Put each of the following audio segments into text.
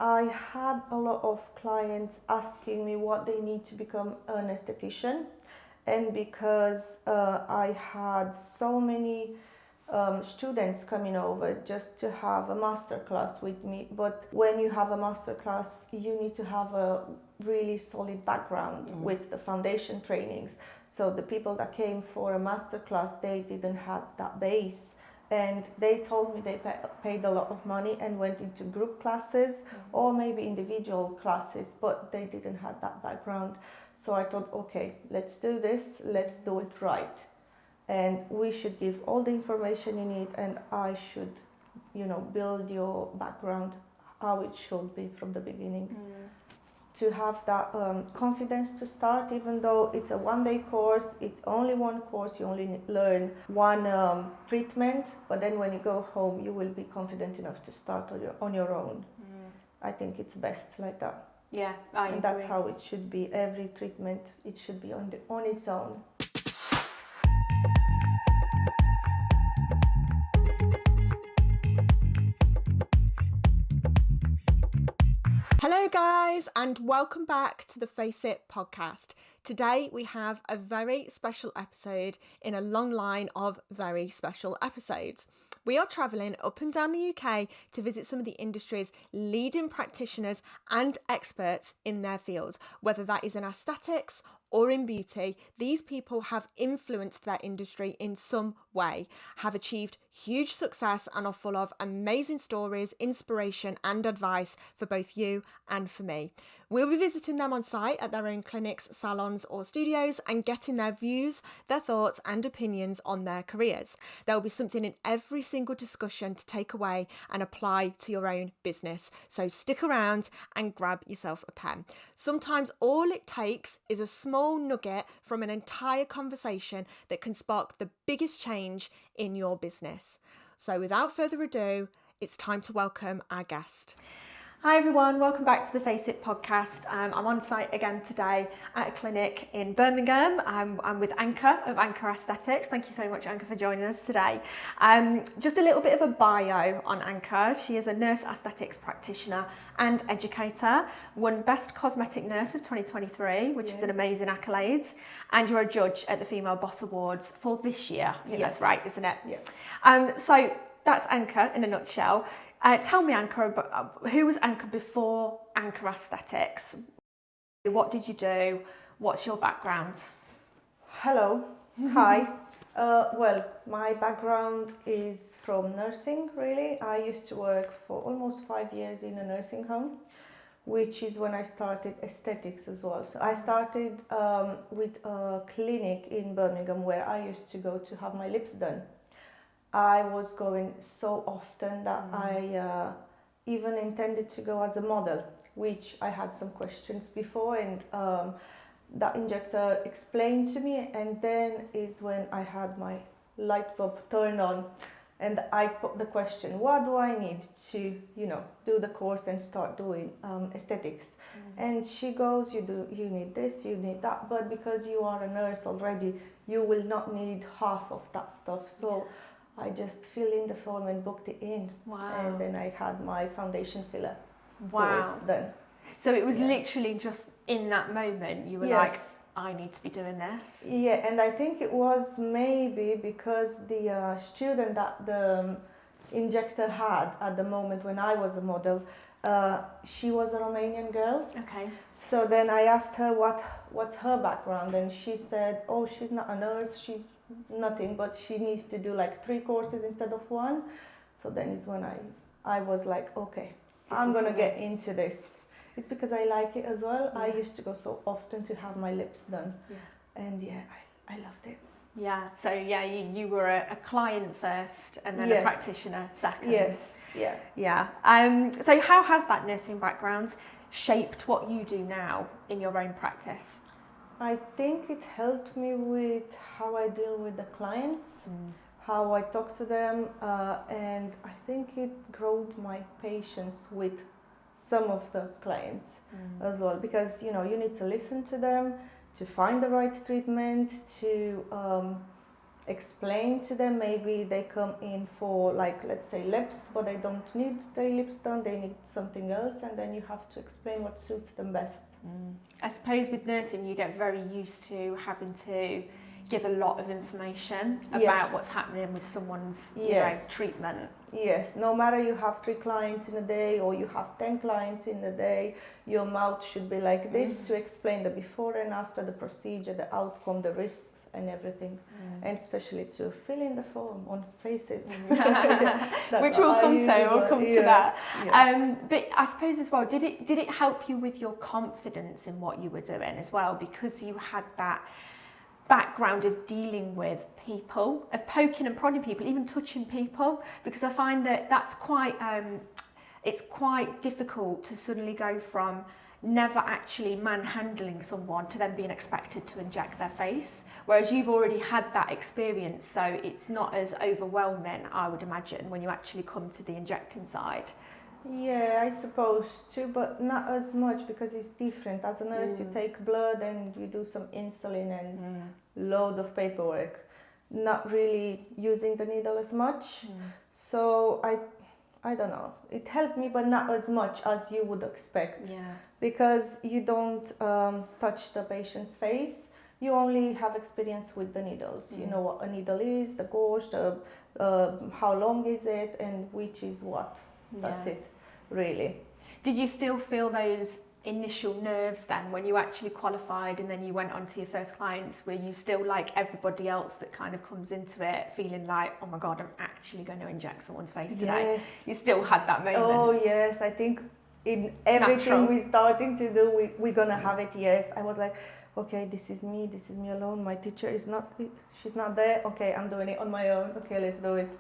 I had a lot of clients asking me what they need to become an esthetician, and because I had so many students coming over just to have a master class with me. But when you have a master class, you need to have a really solid background with the foundation trainings. So the people that came for a master class, they didn't have that base. And they told me they paid a lot of money and went into group classes or maybe individual classes, but they didn't have that background. So I thought, okay, let's do this, let's do it right. And we should give all the information you need, and I should, build your background how it should be from the beginning. To have that confidence to start, even though it's a one-day course, it's only one course, you only learn one treatment, but then when you go home, you will be confident enough to start on your own. I think it's best like that. Yeah, I agree. And that's how it should be. Every treatment, it should be on its own. Hello guys, and welcome back to the Face It podcast. Today we have a very special episode in a long line of very special episodes. We are travelling up and down the UK to visit some of the industry's leading practitioners and experts in their fields, whether that is in aesthetics or in beauty. These people have influenced their industry in some way, have achieved huge success, and are full of amazing stories, inspiration and advice for both you and for me. We'll be visiting them on site at their own clinics, salons or studios and getting their views, their thoughts and opinions on their careers. There will be something in every single discussion to take away and apply to your own business. So stick around and grab yourself a pen. Sometimes all it takes is a small nugget from an entire conversation that can spark the biggest change in your business. So without further ado, it's time to welcome our guest. Hi everyone, welcome back to the Face It podcast. I'm on site again today at a clinic in Birmingham. I'm with Anka of Anka Aesthetics. Thank you so much, Anka, for joining us today. Just a little bit of a bio on Anka. She is a nurse aesthetics practitioner and educator, won Best Cosmetic Nurse of 2023, which is an amazing accolade, and you're a judge at the Female Boss Awards for this year. I think that's right, isn't it? Yeah. So that's Anka in a nutshell. Tell me, Anka, who was Anka before Anka Aesthetics? What did you do? What's your background? Hello. Hi. Well, my background is from nursing, really. I used to work for almost 5 years in a nursing home, which is when I started aesthetics as well. So I started with a clinic in Birmingham where I used to go to have my lips done. I was going so often that I even intended to go as a model, which I had some questions before, and that injector explained to me, and then is when I had my light bulb turn on, and I put the question, what do I need to, do the course and start doing aesthetics? And she goes, you need this, you need that, but because you are a nurse already, you will not need half of that stuff. So I just filled in the form and booked it in. Wow. And then I had my foundation filler course done. So it was literally just in that moment you were like, I need to be doing this. Yeah, and I think it was maybe because the student that the injector had at the moment when I was a model, she was a Romanian girl. Okay. So then I asked her what's her background, and she said, oh, she's not a nurse, she's nothing, but she needs to do like 3 courses instead of 1. So then is when I was like, okay, I'm gonna get into this. It's because I like it as well. I used to go so often to have my lips done, and I loved it. Yeah, so you were a client first and then a practitioner second. Yes, yeah. So how has that nursing background shaped what you do now in your own practice? I think it helped me with how I deal with the clients, how I talk to them, and I think it growed my patience with some of the clients as well, because you need to listen to them, to find the right treatment, to explain to them. Maybe they come in for, like, let's say lips, but they don't need their lips done, they need something else, and then you have to explain what suits them best. I suppose with nursing you get very used to having to give a lot of information about Yes. what's happening with someone's Yes. treatment. Yes, no matter you have 3 clients in a day or you have 10 clients in a day, your mouth should be like this to explain the before and after, the procedure, the outcome, the risks and everything. And especially to fill in the form on faces. Which we'll come to that. Yeah. But I suppose as well, did it help you with your confidence in what you were doing as well, because you had that background of dealing with people, of poking and prodding people, even touching people? Because I find that that's quite it's quite difficult to suddenly go from never actually manhandling someone to then being expected to inject their face, whereas you've already had that experience, so it's not as overwhelming, I would imagine, when you actually come to the injecting side. Yeah, I suppose too, but not as much because it's different. As a nurse, you take blood and you do some insulin and load of paperwork, not really using the needle as much. So I don't know. It helped me, but not as much as you would expect. Yeah. Because you don't touch the patient's face. You only have experience with the needles. You know what a needle is, the gauge, how long is it, and which is what. That's it, really. Did you still feel those initial nerves then when you actually qualified and then you went on to your first clients? Were you still like everybody else that kind of comes into it feeling like, oh my God, I'm actually going to inject someone's face today? Yes. You still had that moment? Oh yes, I think in everything we're starting to do, we're gonna have it. Yes, I was like, okay, this is me alone. My teacher is not, she's not there. Okay, I'm doing it on my own. Okay, let's do it.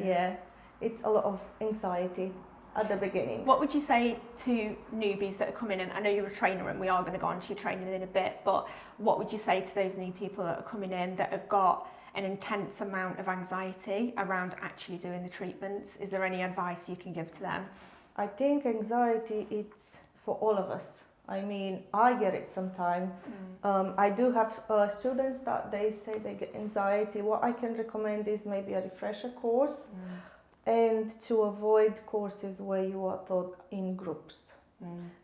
Yeah, it's a lot of anxiety at the beginning. What would you say to newbies that are coming in? I know you're a trainer and we are going to go on to your training in a bit, but what would you say to those new people that are coming in that have got an intense amount of anxiety around actually doing the treatments? Is there any advice you can give to them? I think anxiety, it's for all of us. I mean, I get it sometimes. I do have students that they say they get anxiety. What I can recommend is maybe a refresher course, and to avoid courses where you are taught in groups.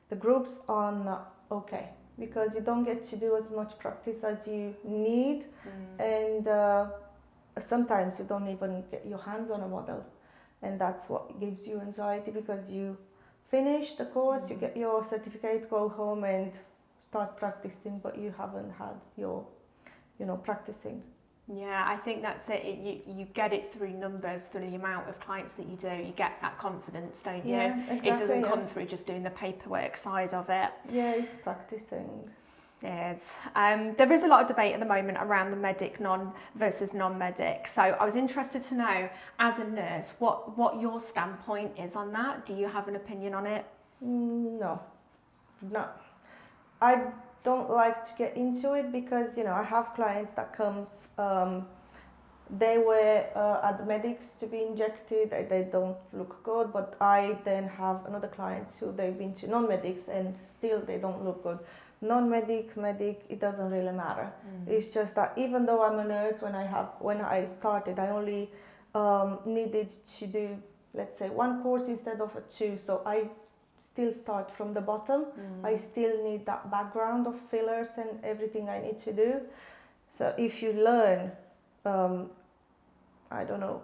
The groups are not okay because you don't get to do as much practice as you need, and sometimes you don't even get your hands on a model. And that's what gives you anxiety, because you finish the course, you get your certificate, go home and start practicing, but you haven't had your, practicing. Yeah, I think that's it. You get it through numbers, through the amount of clients that you do. You get that confidence, don't you? Yeah, exactly, it doesn't come through just doing the paperwork side of it. Yeah, it's practicing. Yes. There is a lot of debate at the moment around the medic versus non-medic. So I was interested to know, as a nurse, what your standpoint is on that. Do you have an opinion on it? No. I don't like to get into it because, I have clients that comes, they were at the medics to be injected, they don't look good, but I then have another clients who they've been to non-medics and still they don't look good. Non-medic, medic, it doesn't really matter. It's just that even though I'm a nurse, when I started, I only needed to do, let's say, 1 course instead of 2. So I still start from the bottom. I still need that background of fillers and everything I need to do. So if you learn,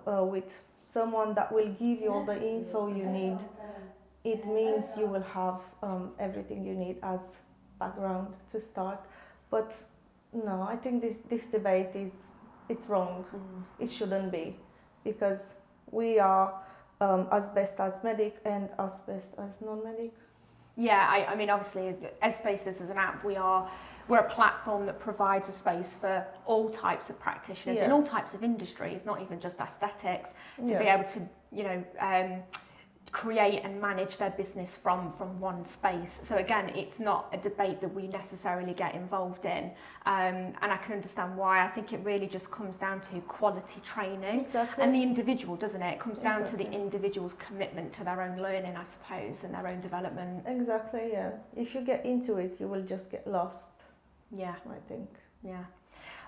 with someone that will give you all the info you need, it means you will have everything you need as background to start. But no, I think this debate it's wrong. It shouldn't be, because we are as best as medic and as best as non-medic. Yeah, I mean, obviously, as Spaces as an app, we're a platform that provides a space for all types of practitioners in all types of industries, not even just aesthetics, to be able to, create and manage their business from one space. So again, it's not a debate that we necessarily get involved in, and I can understand why. I think it really just comes down to quality training and the individual, doesn't it? It comes down to the individual's commitment to their own learning, I suppose, and their own development. Exactly, yeah. If you get into it, you will just get lost. Yeah, I think. Yeah.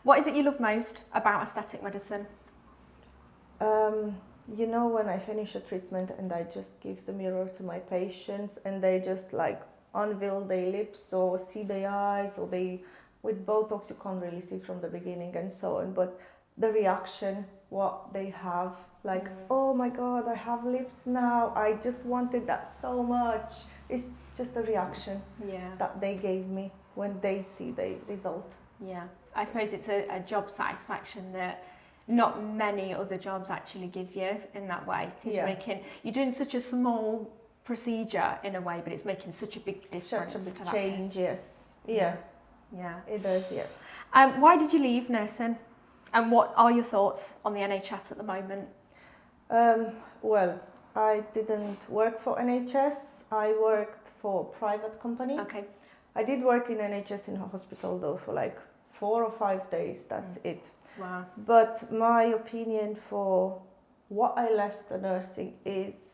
What is it you love most about aesthetic medicine? You know, when I finish a treatment and I just give the mirror to my patients and they just like unveil their lips or see their eyes, or they, with Botox you can't really see from the beginning and so on, but the reaction, what they have, like, oh my God, I have lips now, I just wanted that so much. It's just a reaction that they gave me when they see the result. Yeah, I suppose it's a job satisfaction that not many other jobs actually give you in that way, because you're doing such a small procedure in a way, but it's making such a big difference. Such a big to that change, person. yes. Yeah, it does, yeah. Why did you leave nursing? And what are your thoughts on the NHS at the moment? Well, I didn't work for NHS. I worked for a private company. Okay. I did work in NHS in a hospital though for like 4 or 5 days. That's it. Wow. But my opinion for what I left the nursing is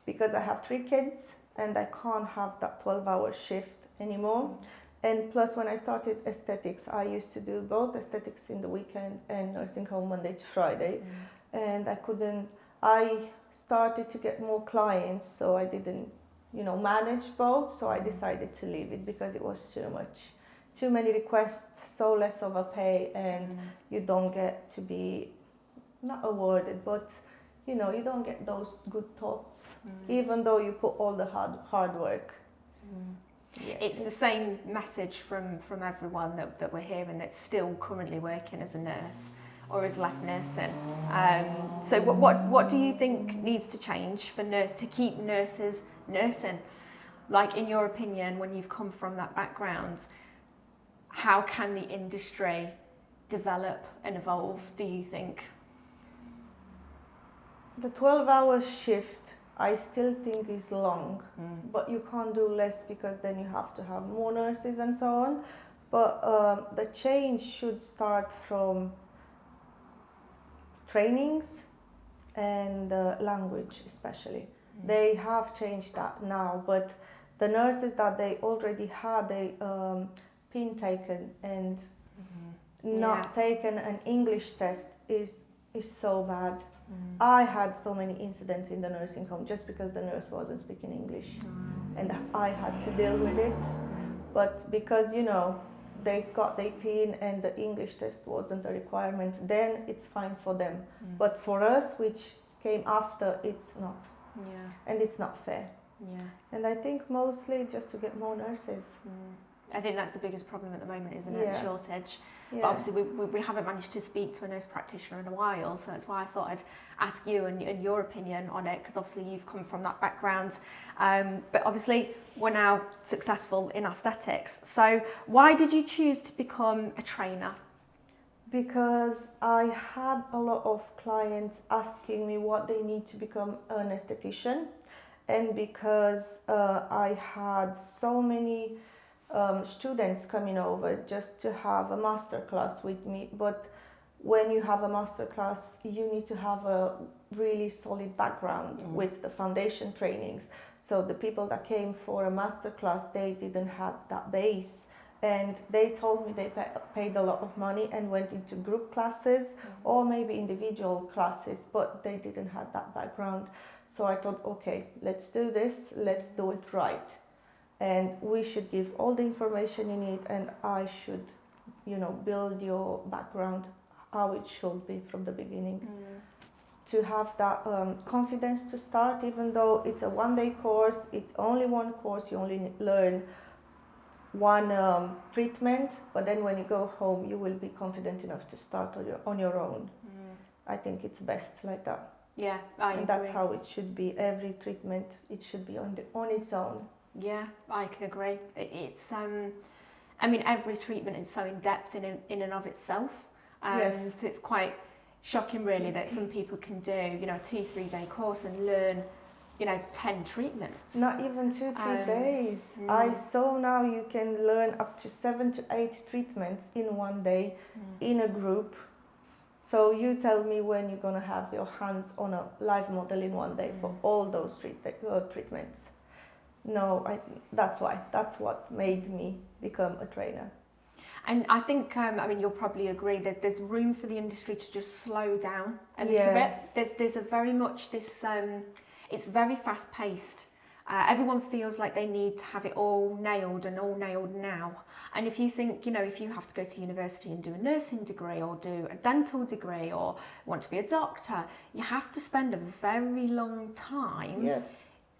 because I have 3 kids and I can't have that 12-hour shift anymore. And plus, when I started aesthetics, I used to do both aesthetics in the weekend and nursing home Monday to Friday. And I started to get more clients, so I didn't, manage both. So I decided to leave it because it was too much. Too many requests, so less of a pay, and you don't get to be, not awarded, but you don't get those good thoughts, even though you put all the hard work. Yeah. It's the same message from everyone that we're hearing that's still currently working as a nurse or has left nursing. So what do you think needs to change for to keep nurses nursing? Like, in your opinion, when you've come from that background, how can the industry develop and evolve, do you think? The 12-hour shift, I still think is long, but you can't do less because then you have to have more nurses and so on. But the change should start from trainings and language especially. They have changed that now, but the nurses that they already had, they been taken and not taken an English test is so bad. I had so many incidents in the nursing home just because the nurse wasn't speaking English, and I had to deal with it. But because they got their PIN and the English test wasn't a requirement, then it's fine for them. But for us, which came after, it's not. And it's not fair. And I think mostly just to get more nurses. I think that's the biggest problem at the moment, isn't it? The shortage. But obviously we haven't managed to speak to a nurse practitioner in a while, so that's why I thought I'd ask you and your opinion on it, because obviously you've come from that background. But obviously we're now successful in aesthetics. So why did you choose to become a trainer? Because I had a lot of clients asking me what they need to become an esthetician, and because I had so many students coming over just to have a masterclass with me. But when you have a masterclass, you need to have a really solid background with the foundation trainings. So the people that came for a masterclass, they didn't have that base. And they told me they paid a lot of money and went into group classes or maybe individual classes, but they didn't have that background. So I thought, okay, let's do this, let's do it right. And we should give all the information you need, and I should, build your background how it should be from the beginning. To have that confidence to start, even though it's a one-day course, it's only one course, you only learn one treatment, but then when you go home, you will be confident enough to start on your own. I think it's best like that. Yeah, I agree. That's how it should be. Every treatment, it should be on its own. Yeah, I can agree. It's every treatment is so in depth in and of itself. Yes. So it's quite shocking, really, that some people can do, a 2-3 day course and learn, 10 treatments. Not even 2-3 days. I saw now you can learn up to 7 to 8 treatments in one day in a group. So you tell me when you're gonna have your hands on a live model in one day for all those treatments. No, that's what made me become a trainer. And I think, I mean, you'll probably agree that there's room for the industry to just slow down a little Yes. bit. There's a very much this, it's very fast paced. Everyone feels like they need to have it all nailed and all nailed now. And if you think, if you have to go to university and do a nursing degree or do a dental degree or want to be a doctor, you have to spend a very long time Yes.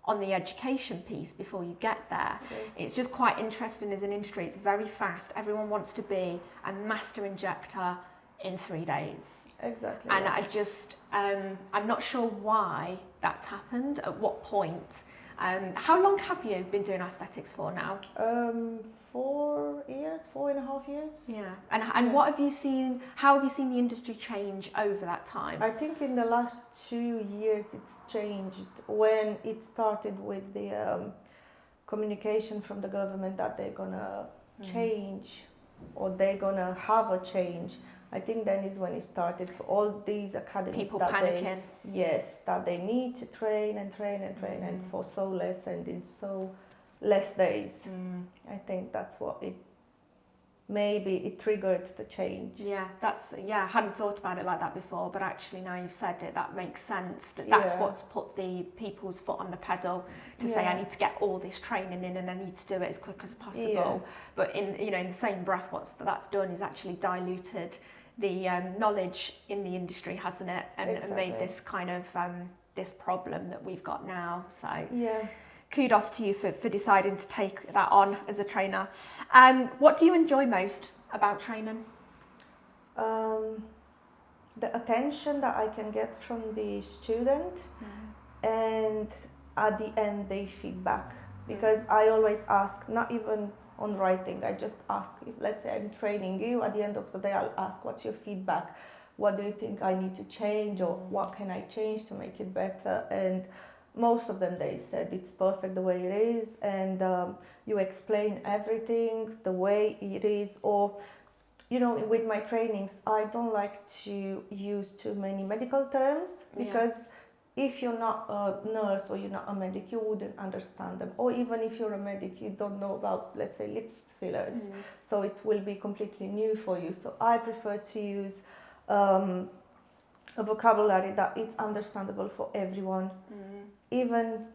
on the education piece before you get there. Yes. It's just quite interesting as an industry. It's very fast. Everyone wants to be a master injector in 3 days. Exactly. And I just, I'm not sure why that's happened, at what point. How long have you been doing aesthetics for now? 4 years, 4.5 years. Yeah. And what have you seen, how have you seen the industry change over that time? I think in the last 2 years it's changed. When it started with the communication from the government that they're gonna change or they're gonna have a change, I think then is when it started for all these academies. People that panicking. That they need to train and train and train and for so less and in so less days. I think that's what it triggered the change. Yeah, I hadn't thought about it like that before, but actually now you've said it, that makes sense. That's what's put the people's foot on the pedal to say, I need to get all this training in and I need to do it as quick as possible. But in the same breath, what that's done is actually diluted the knowledge in the industry, hasn't it? And made this kind of this problem that we've got now. So kudos to you for deciding to take that on as a trainer. What do you enjoy most about training? The attention that I can get from the student and at the end they feedback. Because I always ask, not even on writing, I just ask, if let's say I'm training you, at the end of the day I'll ask, what's your feedback? What do you think I need to change or what can I change to make it better? And most of them, they said it's perfect the way it is, and you explain everything the way it is. Or, with my trainings, I don't like to use too many medical terms because if you're not a nurse or you're not a medic, you wouldn't understand them. Or even if you're a medic, you don't know about, let's say, lip fillers. So it will be completely new for you. So I prefer to use a vocabulary that it's understandable for everyone. Even,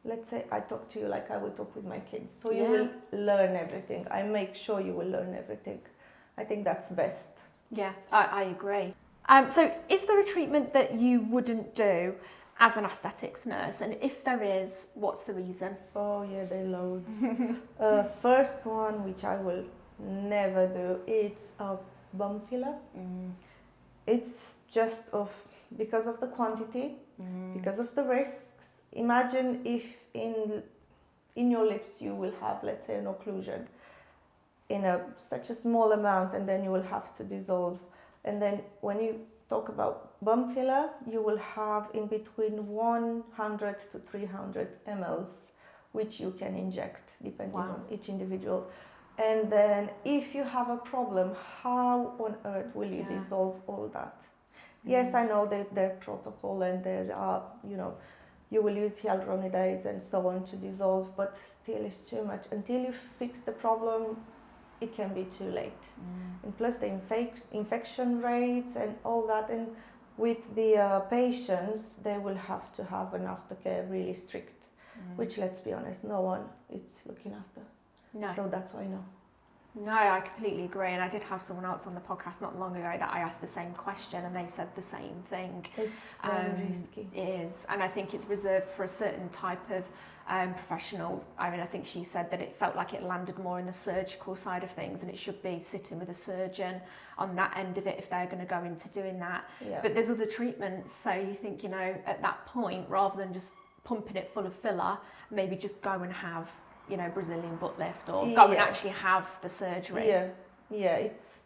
let's say, I talk to you like I would talk with my kids. So you will learn everything. I make sure you will learn everything. I think that's best. Yeah, I agree. So is there a treatment that you wouldn't do as an aesthetics nurse? And if there is, what's the reason? Oh yeah, there are loads. First one, which I will never do, it's a bum filler. It's just because of the quantity, because of the risks. Imagine if in your lips you will have, let's say, an occlusion in such a small amount, and then you will have to dissolve. And then when you talk about bum filler, you will have in between 100 to 300 mLs, which you can inject depending on each individual. And then if you have a problem, how on earth will you dissolve all that? Yes, I know that there's protocol and there are, you will use hyaluronidases and so on to dissolve, but still it's too much. Until you fix the problem, it can be too late. And plus the infection rates and all that. And with the patients, they will have to have an aftercare really strict, which, let's be honest, no one is looking after. No. So that's why no. No, I completely agree. And I did have someone else on the podcast not long ago that I asked the same question and they said the same thing. It's very risky. It is. And I think it's reserved for a certain type of professional. I mean, I think she said that it felt like it landed more in the surgical side of things and it should be sitting with a surgeon on that end of it if they're going to go into doing that. Yeah. But there's other treatments. So you think, at that point, rather than just pumping it full of filler, maybe just go and have Brazilian butt lift or go and actually have the surgery. Yeah, it's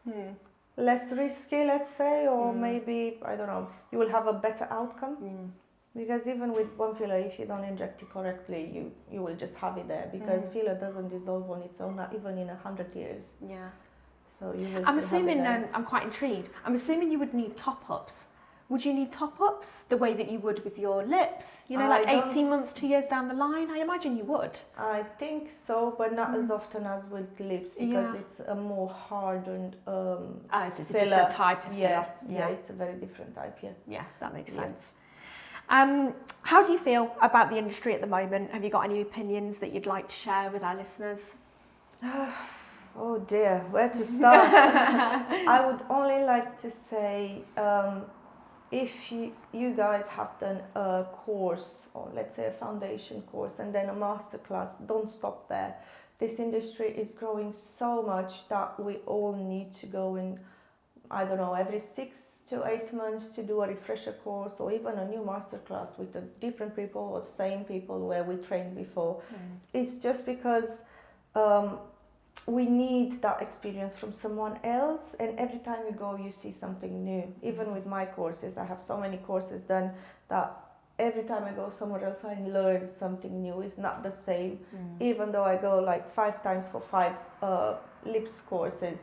less risky, let's say, or maybe, I don't know, you will have a better outcome. Because even with one filler, if you don't inject it correctly, you will just have it there because filler doesn't dissolve on its own, not even in 100 years. Yeah. So you will I'm still have assuming, it there. I'm quite intrigued, I'm assuming you would need top-ups would you need top-ups the way that you would with your lips? You know, like 18 months, 2 years down the line? I imagine you would. I think so, but not as often as with lips, because it's a more hardened so it's filler. a different type of filler. Yeah, it's a very different type, Yeah, that makes sense. How do you feel about the industry at the moment? Have you got any opinions that you'd like to share with our listeners? Oh dear, where to start? I would only like to say, if you guys have done a course, or let's say a foundation course, and then a masterclass, don't stop there. This industry is growing so much that we all need to go in, I don't know, every 6 to 8 months to do a refresher course, or even a new masterclass with the different people or the same people where we trained before. It's just because we need that experience from someone else, and every time you go you see something new. Even with my courses, I have so many courses done that every time I go somewhere else I learn something new. It's not the same. Even though I go like 5 times for 5 lips courses,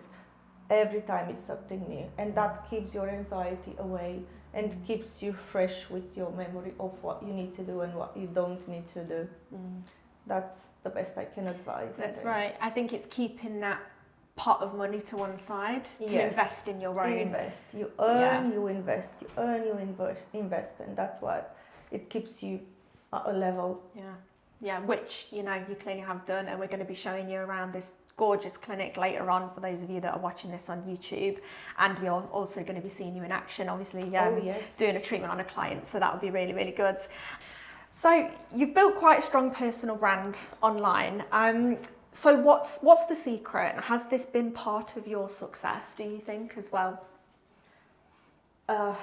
every time it's something new, and that keeps your anxiety away and keeps you fresh with your memory of what you need to do and what you don't need to do. That's the best I can advise. That's right. I think it's keeping that pot of money to one side to invest in your own. Invest. You earn, you invest. You earn, you invest, and that's why it keeps you at a level. Yeah, which, you know, you clearly have done, and we're going to be showing you around this gorgeous clinic later on for those of you that are watching this on YouTube, and we are also going to be seeing you in action, obviously, doing a treatment on a client, so that would be really, really good. So you've built quite a strong personal brand online. So what's the secret? Has this been part of your success, do you think, as well? Oh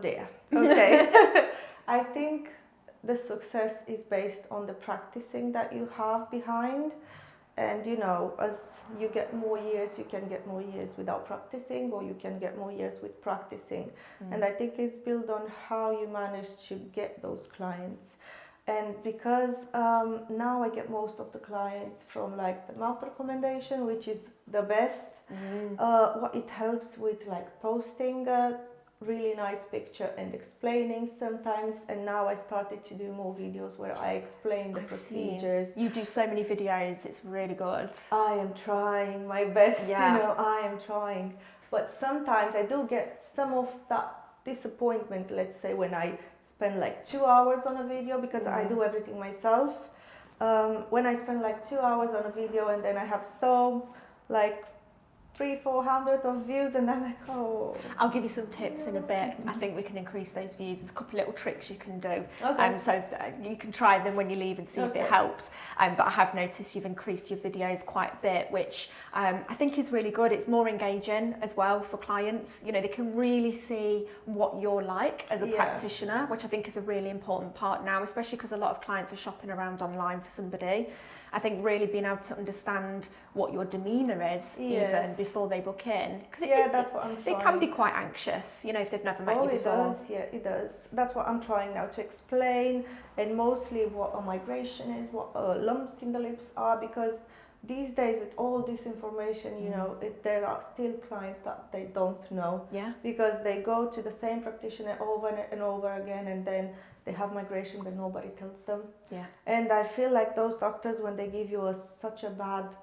dear. Okay. I think the success is based on the practicing that you have behind. And you know, as you get more years, you can get more years without practicing, or you can get more years with practicing. And I think it's built on how you manage to get those clients. And because now I get most of the clients from like the mouth recommendation, which is the best. What it helps with like posting really nice picture and explaining sometimes, and now I started to do more videos where I explain the procedures. You do so many videos, it's really good. I am trying my best, you know, I am trying, but sometimes I do get some of that disappointment, let's say, when I spend like 2 hours on a video, because I do everything myself. When I spend like 2 hours on a video and then I have so like 300-400 of views, and I'm like, oh. I'll give you some tips in a bit. I think we can increase those views. There's a couple of little tricks you can do. So you can try them when you leave and see if it helps. But I have noticed you've increased your videos quite a bit, which I think is really good. It's more engaging as well for clients. You know, they can really see what you're like as a practitioner, which I think is a really important part now, especially because a lot of clients are shopping around online for somebody. I think really being able to understand what your demeanour is even before they book in. Because that's what I'm trying. They can be quite anxious, you know, if they've never met you before. It does. That's what I'm trying now to explain, and mostly what a migration is, what lumps in the lips are, because these days with all this information, you know, there are still clients that they don't know. Because they go to the same practitioner over and over again, and then they have migration but nobody tells them. And I feel like those doctors, when they give you such a bad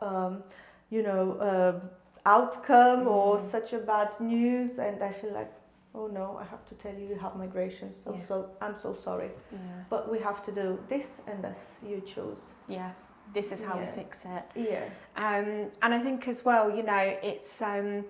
outcome or such a bad news, and I feel like, oh no, I have to tell you have migration, so I'm so sorry, but we have to do this and this, you choose. This is how we fix it. And I think as well, you know, it's a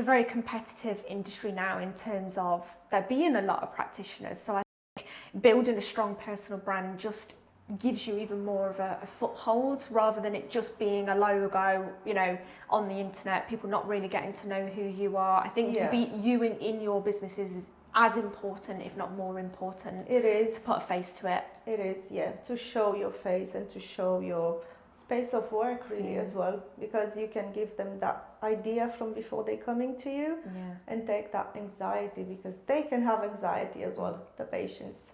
very competitive industry now in terms of there being a lot of practitioners, so I think building a strong personal brand just gives you even more of a foothold, rather than it just being a logo, you know, on the internet, people not really getting to know who you are. I think you in your businesses is as important, if not more important. It is. To put a face to it. It is, to show your face and to show your space of work really as well, because you can give them that idea from before they coming to you and take that anxiety, because they can have anxiety as well, the patients.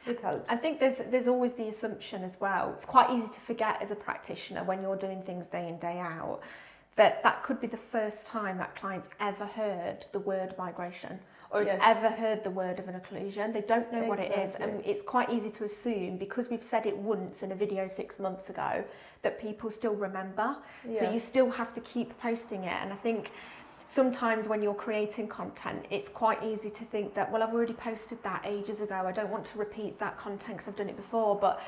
It helps. I think there's always the assumption as well, it's quite easy to forget as a practitioner when you're doing things day in, day out, that could be the first time that client's ever heard the word migration, or has Yes. ever heard the word of an occlusion. They don't know what it is, Exactly. and it's quite easy to assume, because we've said it once in a video 6 months ago, that people still remember. So Yeah. you still have to keep posting it. And I think sometimes when you're creating content, it's quite easy to think that, well, I've already posted that ages ago, I don't want to repeat that content because I've done it before. But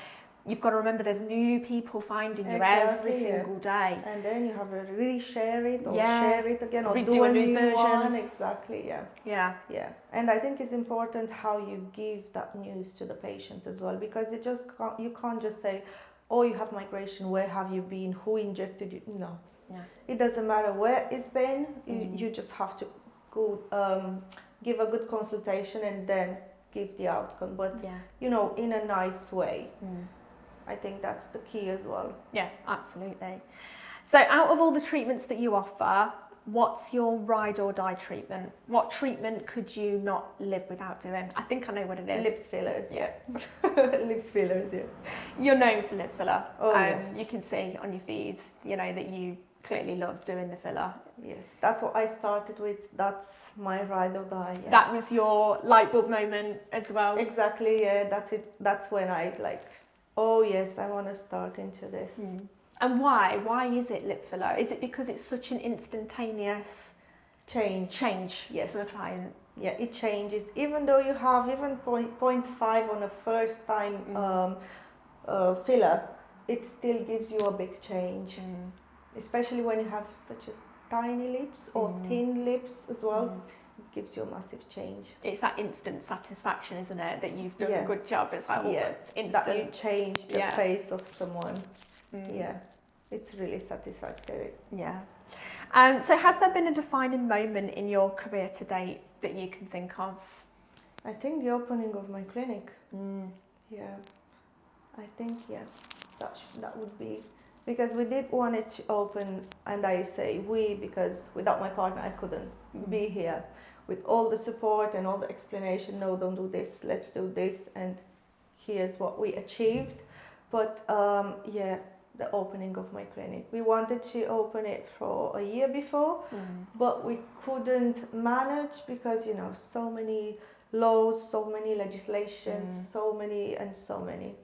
you've got to remember there's new people finding you every Exactly, yeah. single day. And then you have to reshare it or Yeah. share it again or Redo do a a new new version. one. Exactly, yeah. Yeah. Yeah. And I think it's important how you give that news to the patient as well, because you can't just say, oh, you have migration, where have you been, who injected you? No. No. It doesn't matter where it's been, you just have to go give a good consultation and then give the outcome, but Yeah. you know, in a nice way. I think that's the key as well. Yeah, absolutely. So out of all the treatments that you offer, what's your ride or die treatment? What treatment could you not live without doing? I think I know what it is. Lips fillers, yeah. Lips fillers, yeah. You're known for lip filler. Oh, yes. You can see on your feeds, you know, that you clearly love doing the filler. Yes, that's what I started with. That's my ride or die. Yes. That was your light bulb moment as well. Exactly, yeah, that's it. That's when I like, oh yes, I want to start into this. And why? Why is it lip filler? Is it because it's such an instantaneous change Yes. for the client? Yeah, it changes. Even though you have even 0.5 on a first time filler, it still gives you a big change. Especially when you have such as tiny lips or thin lips as well. It gives you a massive change. It's that instant satisfaction, isn't it? That you've done Yeah. a good job. It's like, oh, Yeah, it's instant. that you change the Yeah. face of someone. Yeah, it's really satisfactory. Yeah. So has there been a defining moment in your career to date that you can think of? I think the opening of my clinic. Yeah, I think that would be, because we did want it to open, and I say we because without my partner I couldn't be here with all the support and all the explanation. No, don't do this. Let's do this, and here's what we achieved. But yeah, the opening of my clinic. We wanted to open it for a year before, but we couldn't manage because, you know, so many laws, so many legislations, so many.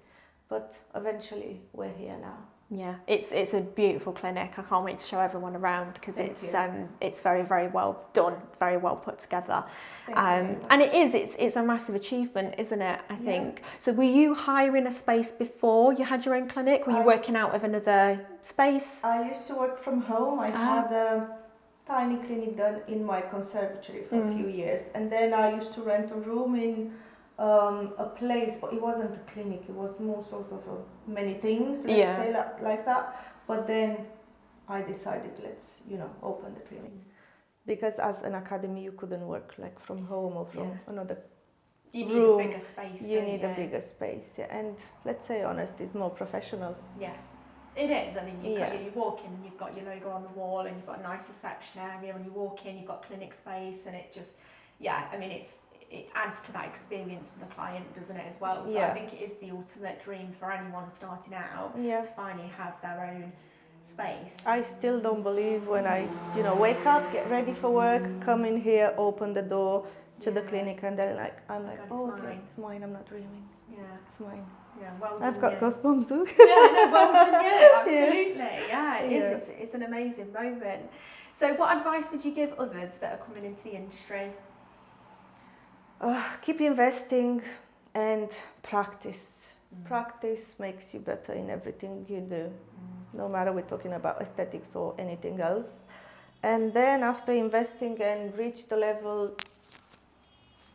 But eventually we're here now. Yeah, it's a beautiful clinic. I can't wait to show everyone around because it's very, very well done, very well put together. And it's a massive achievement, isn't it? I think. So were you hiring a space before you had your own clinic? Were you working out of another space? I used to work from home. I had a tiny clinic done in my conservatory for a few years, and then I used to rent a room in a place, but it wasn't a clinic, it was more sort of many things, let's say like that. But then I decided, let's, you know, open the clinic. Because as an academy you couldn't work like from home or from another You need room. a bigger space. You need a bigger space, yeah. And let's say honest, it's more professional. Yeah. It is. I mean, you walk in and you've got your logo on the wall and you've got a nice reception area, and you walk in, you've got clinic space, and it just, I mean, it adds to that experience for the client, doesn't it, as well? So I think it is the ultimate dream for anyone starting out to finally have their own space. I still don't believe when I, you know, wake up, get ready for work, come in here, open the door to the clinic, and then I'm like, oh, okay, it's mine, I'm not dreaming. Yeah, it's mine. Yeah, well done. I've got goosebumps. Well done, absolutely. Yeah, it is. It's an amazing moment. So what advice would you give others that are coming into the industry? Keep investing and practice. Practice makes you better in everything you do, no matter we're talking about aesthetics or anything else. And then after investing and reach the level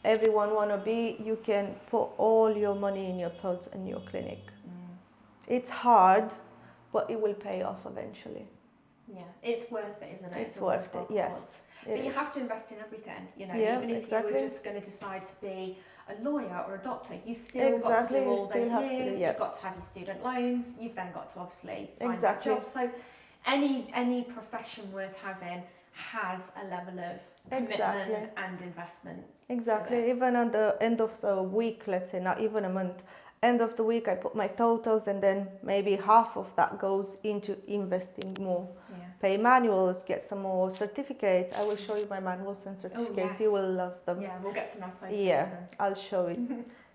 everyone want to be, you can put all your money in your thoughts and your clinic. It's hard, but it will pay off eventually. Yeah, it's worth it, isn't it? It's worth it, yes. But you have to invest in everything, you know, Yeah, even if exactly. you were just going to decide to be a lawyer or a doctor, you've still got to do all those years, you've got to have your student loans, you've then got to obviously find a job. So any profession worth having has a level of commitment and investment. Exactly. Even at the end of the week, let's say, not even a month, end of the week I put my totals, and then maybe half of that goes into investing more. Yeah. Pay manuals, get some more certificates. I will show you my manuals and certificates. yes. You will love them. Yeah, we'll get some nice photos Yeah, of them. I'll show it.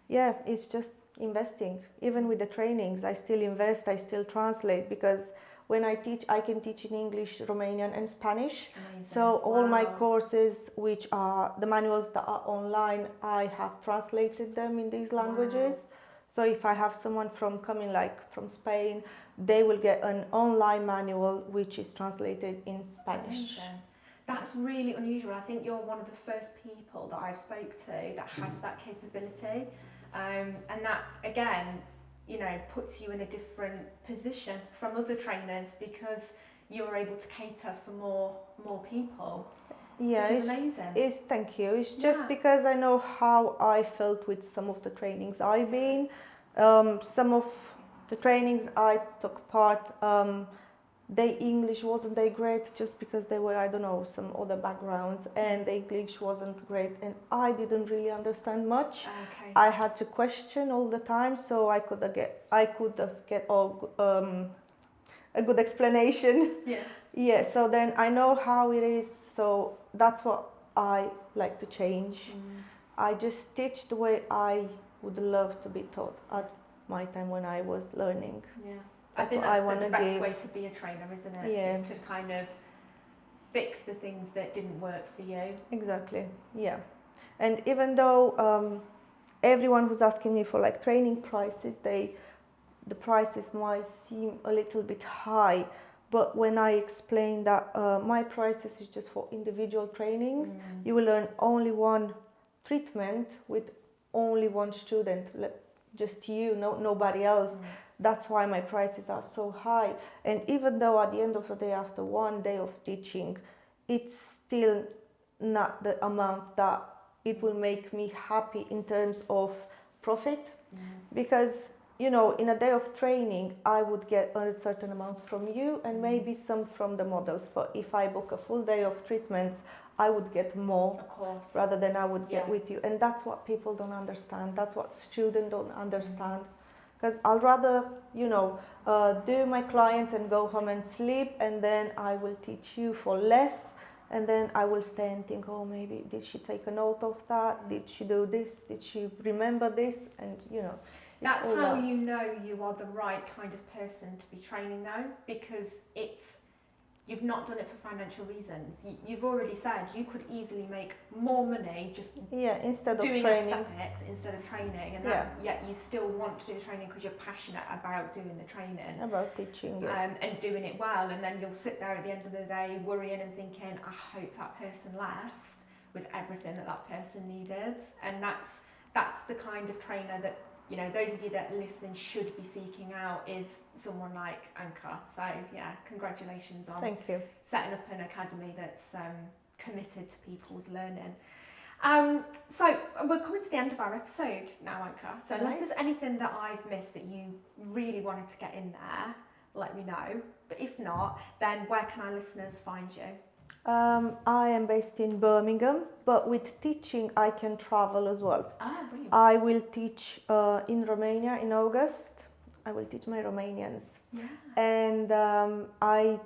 Yeah, it's just investing. Even with the trainings, I still invest, I still translate, because when I teach, I can teach in English, Romanian and Spanish. Amazing. So all my Wow. courses, which are the manuals that are online, I have translated them in these languages. Wow. So if I have someone coming like from Spain, they will get an online manual which is translated in Spanish. Amazing. That's really unusual. I think you're one of the first people that I've spoke to that has that capability, and that again, you know, puts you in a different position from other trainers because you're able to cater for more people. Yeah, which is amazing. Thank you. It's just because I know how I felt with some of the trainings I've been. Some of the trainings I took part, their English wasn't that great, just because they were, I don't know, some other backgrounds, and the English wasn't great, and I didn't really understand much. Okay. I had to question all the time, so I could have get a good explanation. Yeah. Yeah, so then I know how it is, so that's what I like to change. I just teach the way I would love to be taught at my time when I was learning. Yeah. I think what I that's the wanna best give. way to be a trainer, isn't it? Yeah. Is to kind of fix the things that didn't work for you. Exactly, yeah. And even though everyone who's asking me for like training prices, the prices might seem a little bit high, but when I explain that my prices is just for individual trainings, you will learn only one treatment with only one student, just you, nobody else. That's why my prices are so high. And even though at the end of the day, after one day of teaching, it's still not the amount that it will make me happy in terms of profit, because you know, in a day of training, I would get a certain amount from you and maybe some from the models. But if I book a full day of treatments, I would get more, Of course. rather than I would get with you. And that's what people don't understand. That's what students don't understand. Because I'll rather, you know, do my clients and go home and sleep, and then I will teach you for less. And then I will stay and think, oh, maybe did she take a note of that? Did she do this? Did she remember this? And, you know. That's how you know you are the right kind of person to be training, though, because you've not done it for financial reasons. You've already said you could easily make more money just instead of doing training. aesthetics instead of training, and yet you still want to do the training because you're passionate about doing the training, about teaching, yes. And doing it well. And then you'll sit there at the end of the day worrying and thinking, I hope that person left with everything that person needed. And that's the kind of trainer that, you know, those of you that are listening should be seeking out, is someone like Anka. So yeah, congratulations on Thank you. setting up an academy that's committed to people's learning. So we're coming to the end of our episode now, Anka. So unless there's anything that I've missed that you really wanted to get in there, let me know. But if not, then where can our listeners find you? I am based in Birmingham, but with teaching I can travel as well. Brilliant. I will teach in Romania in August. I will teach my Romanians. Yeah. And I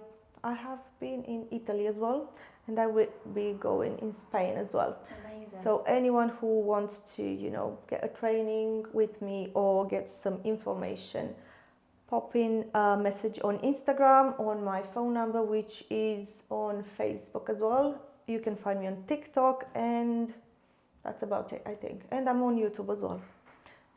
have been in Italy as well, and I will be going in Spain as well. Amazing. So anyone who wants to, you know, get a training with me or get some information, pop in a message on Instagram, on my phone number, which is on Facebook as well. You can find me on TikTok, and that's about it, I think. And I'm on YouTube as well.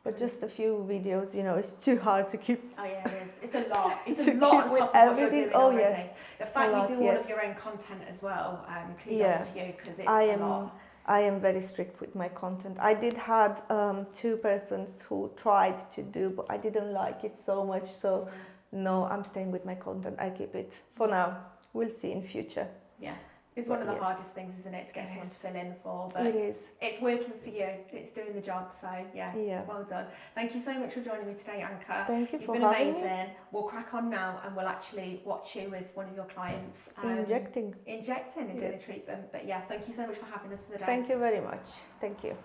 But just a few videos, you know, it's too hard to keep. Oh yeah, it is. It's a lot. It's to a lot keep on with top of what you're everything. doing Oh already. yes. The fact lot, you do all yes. of your own content as well, kudos to you, because it's a lot. I am very strict with my content. I did had 2 persons who tried to do, but I didn't like it so much. So no, I'm staying with my content. I keep it for now. We'll see in future. Yeah, it's one of the hardest things, isn't it, to get someone to fill in for? But it is. It's working for you. It's doing the job. So yeah, well done. Thank you so much for joining me today, Anka. Thank you You've for been having amazing. We'll crack on now, and we'll actually watch you with one of your clients. Injecting and doing a treatment. But yeah, thank you so much for having us for the day. Thank you very much. Thank you.